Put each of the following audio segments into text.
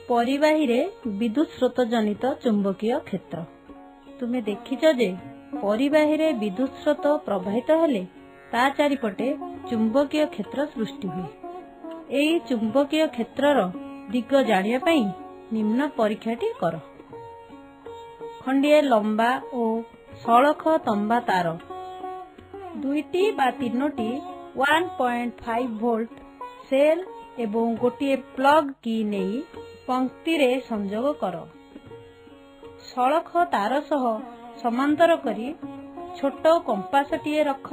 परिवाही रे विद्युत स्रोत जनित चुंबकीय क्षेत्र। तुमे देखिछ जे परिवाही रे विद्युत स्रोत प्रवाहित हेले ता चारिपटे चुंबकीय क्षेत्र सृष्टि हुए। एई चुंबकीय क्षेत्रर दिग जानिया पई निम्न परीक्षाटी कर। खंडिए लंबा और सड़ख तंबा तार दुईटी बा तीनोटी 1.5 वोल्ट सेल एवं गोटे प्लग की नहीं पंक्ति रे संजोग कर। सड़ख तार सह समांतर करी छोट कंपासटीए रख।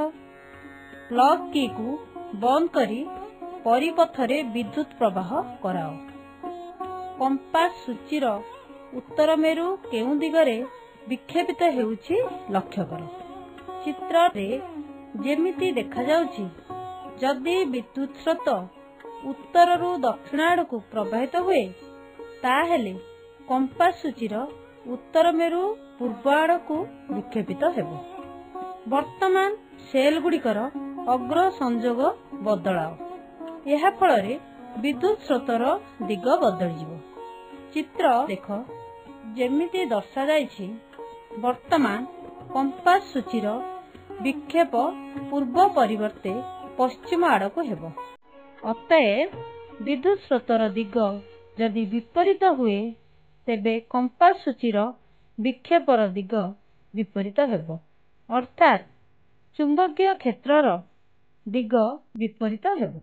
प्लग की को बंद करी परिपथ रे विद्युत प्रवाह कराओ। कंपास सूचीर उत्तर मेरु केउ दिगरे विक्षेपित हेउछि लक्ष्य कर। चित्र रे जेमिति देखा जाउछि जदि विद्युत स्रोत उत्तर रु दक्षिण आड़ को प्रवाहित हुए ताहेले कंपास सूचीर उत्तर मेरु पूर्व आड़ को विक्षेपित हेबो। वर्तमान सेल गुड़िकर अग्र संजोग बदलाओ। यह फल रे विद्युत स्रोतर दिग बदल जिवो। चित्र देख जेमिति दर्शा जाइछि वर्तमान कंपास सूचीर विक्षेप पूर्व परिवर्ते पश्चिम आड़ को हेबो। अतएव विद्युत स्रोतर दिग जदि विपरीत हुए तेबे कंपास सूचीर विक्षेपर दिग विपरीत हेबो, अर्थात चुंबकीय क्षेत्रर दिग विपरीत हेबो।